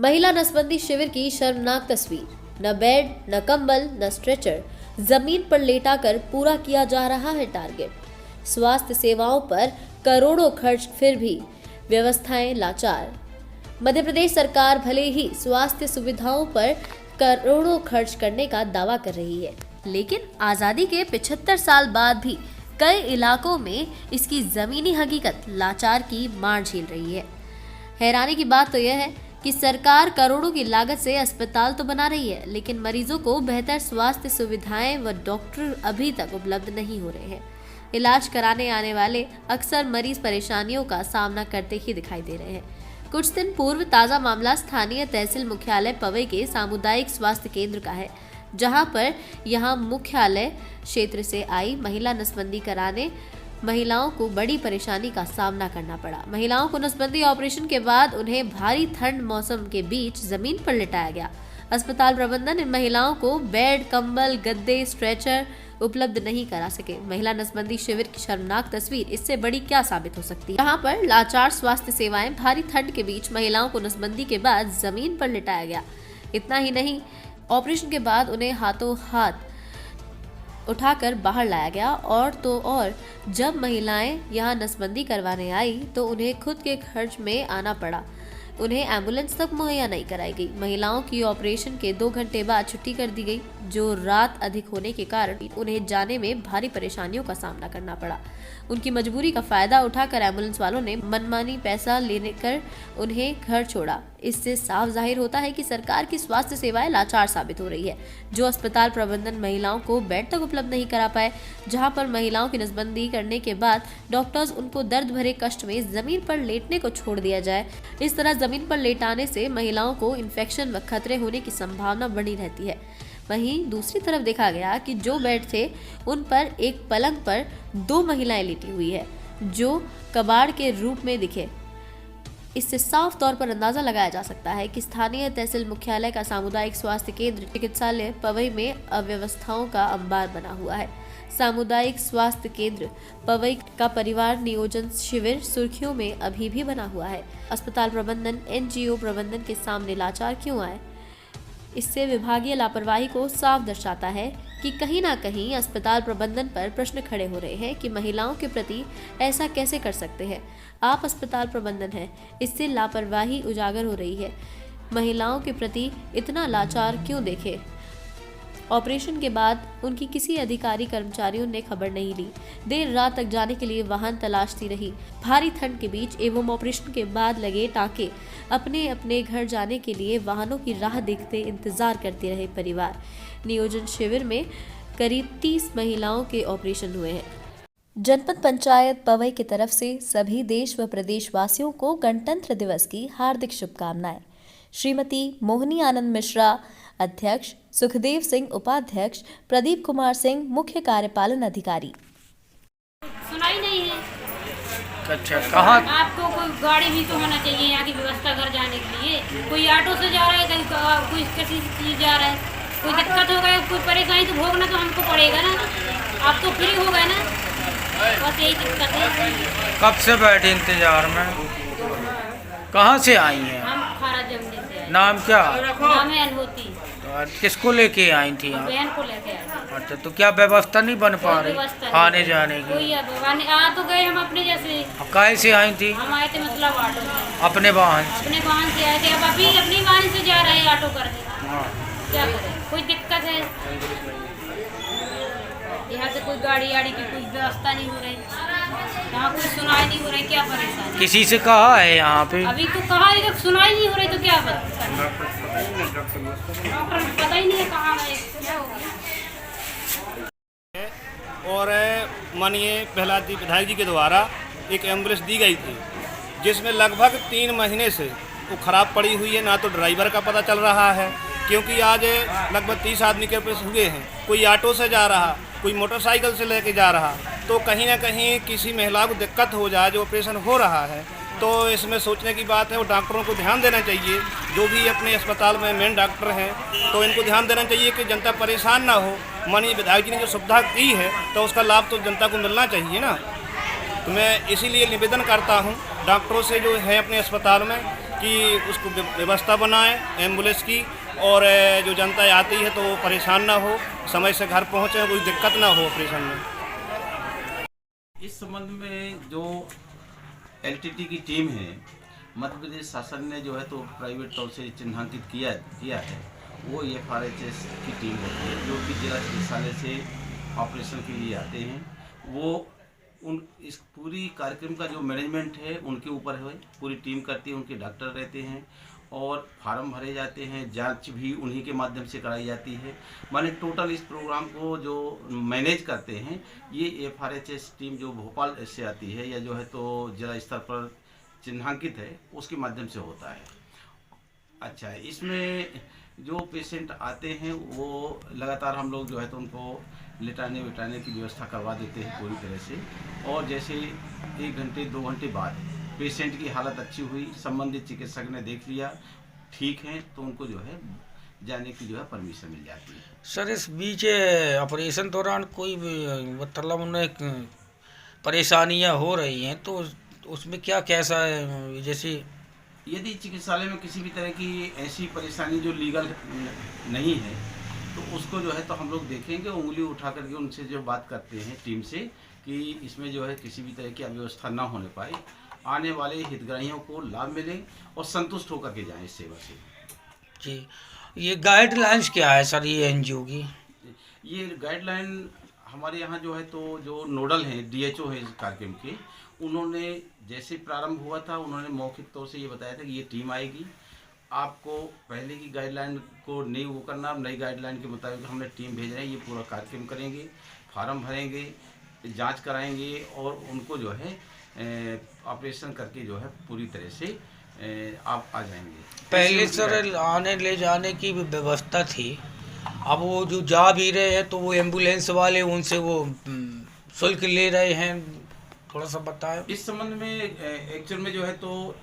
महिला नसबंदी शिविर की शर्मनाक तस्वीर। न बेड, न कंबल, न स्ट्रेचर, जमीन पर लेटाकर पूरा किया जा रहा है टारगेट। स्वास्थ्य सेवाओं पर करोड़ों खर्च, फिर भी व्यवस्थाएं लाचार। मध्य प्रदेश सरकार भले ही स्वास्थ्य सुविधाओं पर करोड़ों खर्च करने का दावा कर रही है, लेकिन आजादी के 75 साल बाद भी कई इलाकों में इसकी जमीनी हकीकत लाचार की मार झेल रही है। हैरानी की बात तो यह है कि सरकार करोड़ों की लागत से अस्पताल तो बना रही है, लेकिन मरीजों को बेहतर स्वास्थ्य सुविधाएं व डॉक्टर अभी तक उपलब्ध नहीं हो रहे हैं। इलाज कराने आने वाले अक्सर मरीज परेशानियों का सामना करते ही दिखाई दे रहे हैं। कुछ दिन पूर्व ताज़ा मामला स्थानीय तहसील मुख्यालय पवई के सामुदायिक स्वास्थ्य केंद्र का है, जहां पर यहां मुख्यालय क्षेत्र से आई महिला नसबंदी कराने महिलाओं को बड़ी परेशानी का सामना करना पड़ा। महिलाओं को नसबंदी ऑपरेशन के बाद उन्हें भारी ठंड मौसम के बीच जमीन पर लिटाया गया। अस्पताल प्रबंधन इन महिलाओं को बेड, कंबल, गद्दे, स्ट्रेचर उपलब्ध नहीं करा सके। महिला नसबंदी शिविर की शर्मनाक तस्वीर इससे बड़ी क्या साबित हो सकती है। यहाँ पर लाचार स्वास्थ्य सेवाएं, भारी ठंड के बीच महिलाओं को नसबंदी के बाद जमीन पर लिटाया गया। इतना ही नहीं, ऑपरेशन के बाद उन्हें हाथों हाथ उठाकर बाहर लाया गया। और जब महिलाएं यहां नसबंदी करवाने आई तो उन्हें खुद के खर्च में आना पड़ा। उन्हें एम्बुलेंस तक मुहैया नहीं कराई गई। महिलाओं की ऑपरेशन के 2 घंटे बाद छुट्टी कर दी गई, जो रात अधिक होने के कारण उन्हें जाने में भारी परेशानियों का सामना करना पड़ा। उनकी मजबूरी का फायदा उठाकर एम्बुलेंस वालों ने मनमानी पैसा लेने कर उन्हें घर छोड़ा। इससे साफ जाहिर होता है कि सरकार की स्वास्थ्य सेवाएं लाचार साबित हो रही है। जो अस्पताल प्रबंधन महिलाओं को बेड तक उपलब्ध नहीं करा पाए, जहां पर महिलाओं की नसबंदी करने के बाद डॉक्टर्स उनको दर्द भरे कष्ट में जमीन पर लेटने को छोड़ दिया जाए। इस तरह जमीन पर लेटाने से महिलाओं को इन्फेक्शन व खतरे होने की संभावना बनी रहती है। वहीं दूसरी तरफ देखा गया कि जो बेड थे उन पर एक पलंग पर 2 महिलाएं लेटी हुई है, जो कबाड़ के रूप में दिखे। इससे साफ तौर पर अंदाजा लगाया जा सकता है कि स्थानीय तहसील मुख्यालय का सामुदायिक स्वास्थ्य केंद्र चिकित्सालय पवई में अव्यवस्थाओं का अंबार बना हुआ है। सामुदायिक स्वास्थ्य केंद्र पवई का परिवार नियोजन शिविर सुर्खियों में अभी भी बना हुआ है। अस्पताल प्रबंधन, एनजीओ प्रबंधन के सामने लाचार क्यों आए? इससे विभागीय लापरवाही को साफ दर्शाता है कि कहीं ना कहीं अस्पताल प्रबंधन पर प्रश्न खड़े हो रहे हैं कि महिलाओं के प्रति ऐसा कैसे कर सकते हैं। आप अस्पताल प्रबंधन है, इससे लापरवाही उजागर हो रही है। महिलाओं के प्रति इतना लाचार क्यों देखे? ऑपरेशन के बाद उनकी किसी अधिकारी कर्मचारियों ने खबर नहीं ली। देर रात तक जाने के लिए वाहन तलाशती रही। भारी ठंड के बीच एवं ऑपरेशन के बाद लगे टाँके अपने अपने घर जाने के लिए वाहनों की राह देखते इंतजार करते रहे परिवार। नियोजन शिविर में करीब 30 महिलाओं के ऑपरेशन हुए हैं। जनपद पंचायत पवई की तरफ से सभी देश व प्रदेशवासियों को गणतंत्र दिवस की हार्दिक शुभकामनाएं। श्रीमती मोहिनी आनंद मिश्रा अध्यक्ष, सुखदेव सिंह उपाध्यक्ष, प्रदीप कुमार सिंह मुख्य कार्यपालन अधिकारी। सुनाई नहीं है। अच्छा, कहाँ? आपको कोई गाड़ी भी तो होना चाहिए यहाँ की व्यवस्था घर जाने के लिए। कोई ऑटो से जा रहा है, कोई किसी चीज जा रहा है, कोई दिक्कत हो गई, कोई परेशानी तो भोगना तो हमको पड़ेगा ना। आप तो फ्री हो गए ना, बस यही दिक्कत है। कब से बैठे इंतजार में? कहाँ से आई हैं? हम खारा जमने से। नाम क्या? नाम है अनहोती। किसको लेके आई थी आप? बहन को लेके आए। अच्छा, तो क्या व्यवस्था नहीं बन पा रही आने जाने की? कोई आ तो गए हम अपने जैसे। कैसे से आई थी? हम आए थे मतलब ऑटो में। अपने वाहन? अपने वाहन से आए थे। अब अभी अपनी वाहन से जा रहे हैं ऑटो करने। हाँ। क्या करें, कोई दिक्कत है। यहाँ से कोई गाड़ी आड़ी की कोई व्यवस्था नहीं हो रही, यहाँ कोई सुनाई नहीं हो रही। क्या परेशानी? किसी से कहा है यहाँ पे? अभी तो कहा है, सुनाई नहीं हो रही तो क्या डॉक्टर पता ही नहीं है कहाँ है, क्या हो गया। और माननीय प्रहलाद जी विधायक जी के द्वारा एक एम्बुलेंस दी गई थी, जिसमें लगभग 3 महीने से वो खराब पड़ी हुई है। ना तो ड्राइवर का पता चल रहा है, क्योंकि आज लगभग 30 आदमी के ऑपरेशन हुए हैं। कोई ऑटो से जा रहा, कोई मोटरसाइकिल से लेके जा रहा, तो कहीं ना कहीं किसी महिला को दिक्कत हो जाए जो ऑपरेशन हो रहा है। तो इसमें सोचने की बात है, वो डॉक्टरों को ध्यान देना चाहिए, जो भी अपने अस्पताल में मेन डॉक्टर हैं, तो इनको ध्यान देना चाहिए कि जनता परेशान ना हो। माननीय विधायक जी ने जो सुविधा दी है तो उसका लाभ तो जनता को मिलना चाहिए ना। तो मैं इसीलिए निवेदन करता हूँ डॉक्टरों से जो है अपने अस्पताल में कि उसको व्यवस्था बनाएं एम्बुलेंस की, और जो जनता आती है तो वो परेशान ना हो, समय से घर पहुँचे, कोई दिक्कत ना हो ऑपरेशन में। इस संबंध में जो एलटीटी की टीम है, मध्य प्रदेश शासन ने जो है तो प्राइवेट तौर से चिन्हांकित किया है, वो FRHS की टीम होती है जो कि जिला चिकित्सालय से ऑपरेशन के लिए आते हैं। वो इस पूरी कार्यक्रम का जो मैनेजमेंट है उनके ऊपर है, पूरी टीम करती है, उनके डॉक्टर रहते हैं और फार्म भरे जाते हैं, जांच भी उन्हीं के माध्यम से कराई जाती है। माने टोटल इस प्रोग्राम को जो मैनेज करते हैं ये FRHS टीम जो भोपाल से आती है या जो है तो जिला स्तर पर चिन्हांकित है उसके माध्यम से होता है। अच्छा, इसमें जो पेशेंट आते हैं वो लगातार हम लोग जो है तो उनको लिटाने विटाने की व्यवस्था करवा देते हैं पूरी तरह से, और जैसे 1 घंटे 2 घंटे बाद पेशेंट की हालत अच्छी हुई, संबंधित चिकित्सक ने देख लिया ठीक है तो उनको जो है जाने की जो है परमिशन मिल जाती है। सर, इस बीच ऑपरेशन दौरान कोई मतलब उन्हें परेशानियां हो रही हैं तो उसमें क्या कैसा है? जैसे यदि चिकित्सालय में किसी भी तरह की ऐसी परेशानी जो लीगल नहीं है तो उसको जो है तो हम लोग देखेंगे, उंगली उठा करके उनसे जो बात करते हैं टीम से कि इसमें जो है किसी भी तरह की अव्यवस्था ना होने पाए, आने वाले हितग्राहियों को लाभ मिले और संतुष्ट होकर के जाएं इस सेवा से। जी, ये गाइडलाइंस क्या है सर ये एनजीओ की? ये गाइडलाइन हमारे यहाँ जो है तो जो नोडल हैं DHO है इस कार्यक्रम के, उन्होंने जैसे प्रारंभ हुआ था उन्होंने मौखिक तौर से ये बताया था कि ये टीम आएगी, आपको पहले की गाइडलाइन को नहीं वो करना, नई गाइडलाइन के मुताबिक हमने टीम भेज रहे हैं, ये पूरा कार्यक्रम करेंगे, फार्म भरेंगे, जांच कराएंगे और उनको जो है ऑपरेशन करके जो है पूरी तरह से आप आ जाएंगे। पहले सर आने ले जाने की व्यवस्था थी, अब वो जो जा भी रहे हैं तो वो एम्बुलेंस वाले उनसे वो शुल्क ले रहे हैं, थोड़ा सा बताएं। इस संबंध में एक्चुअल में जो है तो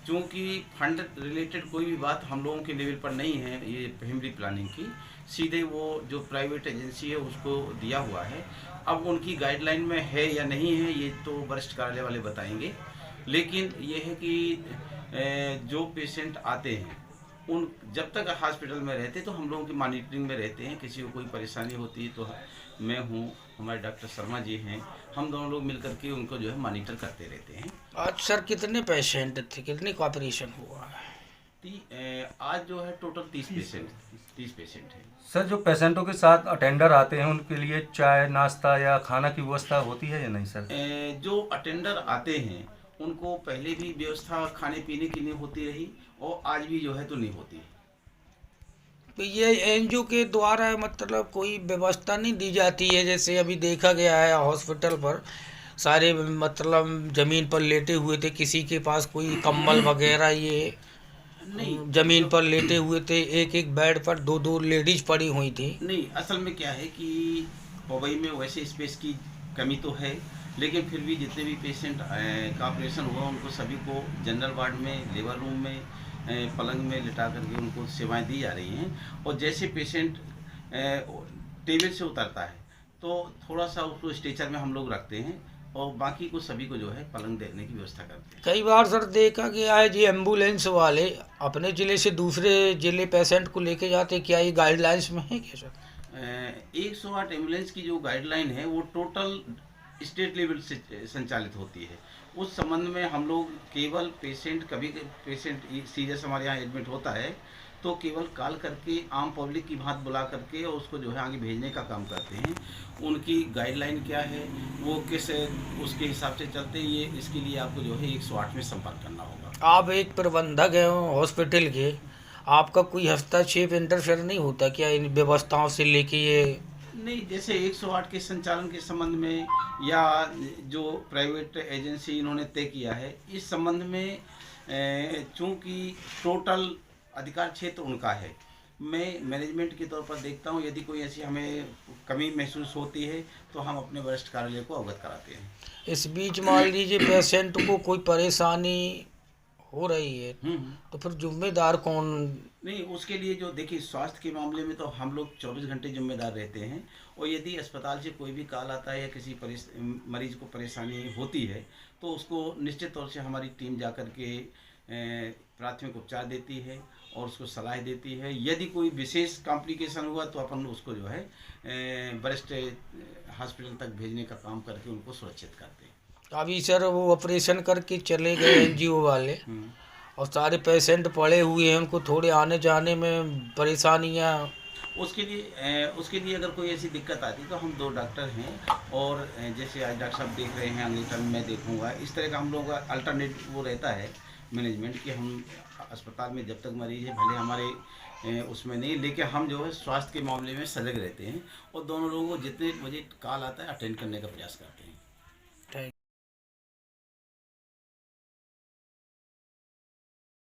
चूँकि फंड रिलेटेड कोई भी बात हम लोगों के लेवल पर नहीं है, ये प्राइमरी प्लानिंग की सीधे वो जो प्राइवेट एजेंसी है उसको दिया हुआ है। अब उनकी गाइडलाइन में है या नहीं है ये तो वरिष्ठ कार्यालय वाले बताएंगे, लेकिन ये है कि जो पेशेंट आते हैं उन जब तक हॉस्पिटल में रहते तो हम लोगों की मॉनिटरिंग में रहते हैं, किसी को कोई परेशानी होती है तो मैं हूँ, हमारे डॉक्टर शर्मा जी हैं, हम दोनों लोग मिलकर के उनको जो है मॉनिटर करते रहते हैं। आज सर कितने पेशेंट थे, कितने का ऑपरेशन हुआ है? आज जो है टोटल 30 पेशेंट हैं। सर, जो पेशेंटों के साथ अटेंडर आते हैं उनके लिए चाय नाश्ता या खाना की व्यवस्था होती है या नहीं सर? जो अटेंडर आते हैं उनको पहले भी व्यवस्था खाने पीने की नहीं होती रही और आज भी जो है तो नहीं होती। तो ये एनजीओ के द्वारा मतलब कोई व्यवस्था नहीं दी जाती है? जैसे अभी देखा गया है हॉस्पिटल पर सारे मतलब ज़मीन पर लेटे हुए थे, किसी के पास कोई कंबल वगैरह ये नहीं, ज़मीन पर लेटे हुए थे, एक एक बेड पर 2-2 लेडीज पड़ी हुई थी। नहीं, असल में क्या है कि मुंबई में वैसे स्पेस की कमी तो है, लेकिन फिर भी जितने भी पेशेंट का ऑपरेशन हुआ उनको सभी को जनरल वार्ड में, लेबर रूम में, पलंग में लिटा करके उनको सेवाएं दी जा रही हैं। और जैसे पेशेंट टेबल से उतरता है तो थोड़ा सा उसको स्ट्रेचर में हम लोग रखते हैं और बाकी को सभी को जो है पलंग देने की व्यवस्था करते हैं। कई बार सर देखा गया है जी एम्बुलेंस वाले अपने ज़िले से दूसरे ज़िले पेशेंट को लेके जाते, क्या ये गाइडलाइंस में है क्या सर? 108 एम्बुलेंस की जो गाइडलाइन है वो टोटल स्टेट लेवल से संचालित होती है। उस संबंध में हम लोग केवल पेशेंट, कभी पेशेंट सीरियस हमारे यहाँ एडमिट होता है तो केवल कॉल करके आम पब्लिक की भांति बुला करके और उसको जो है आगे भेजने का काम करते हैं। उनकी गाइडलाइन क्या है वो किस उसके हिसाब से चलते हैं, ये इसके लिए आपको जो है 108 में संपर्क करना होगा। आप एक प्रबंधक हैं हॉस्पिटल के, आपका कोई हस्तक्षेप इंटरफेयर नहीं होता क्या इन व्यवस्थाओं से लेके? ये नहीं, जैसे 108 के संचालन के संबंध में या जो प्राइवेट एजेंसी इन्होंने तय किया है इस संबंध में चूँकि टोटल अधिकार क्षेत्र उनका है, मैं मैनेजमेंट के तौर पर देखता हूँ, यदि कोई ऐसी हमें कमी महसूस होती है तो हम अपने वरिष्ठ कार्यालय को अवगत कराते हैं। इस बीच मान लीजिए पेशेंट को कोई परेशानी हो रही है तो फिर जिम्मेदार कौन? नहीं, उसके लिए जो देखिए स्वास्थ्य के मामले में तो हम लोग 24 घंटे जिम्मेदार रहते हैं और यदि अस्पताल से कोई भी कॉल आता है या किसी मरीज को परेशानी होती है तो उसको निश्चित तौर से हमारी टीम जा कर के प्राथमिक उपचार देती है और उसको सलाह देती है। यदि कोई विशेष कॉम्प्लिकेशन हुआ तो अपन उसको जो है वरिष्ठ हॉस्पिटल तक भेजने का काम करके उनको सुरक्षित करते हैं। अभी सर वो ऑपरेशन करके चले गए एनजीओ वाले और सारे पेशेंट पड़े हुए हैं, उनको थोड़े आने जाने में परेशानियाँ। उसके लिए अगर कोई ऐसी दिक्कत आती है तो हम 2 डॉक्टर हैं और जैसे आज डॉक्टर साहब देख रहे हैं, अगले टर्म मैं देखूंगा, इस तरह का हम लोगों का अल्टरनेट वो रहता है मैनेजमेंट कि हम अस्पताल में जब तक मरीज है भले हमारे उसमें नहीं, लेकिन हम जो है स्वास्थ्य के मामले में सजग रहते हैं और दोनों लोगों को जितने बजे कॉल आता है अटेंड करने का प्रयास करते हैं।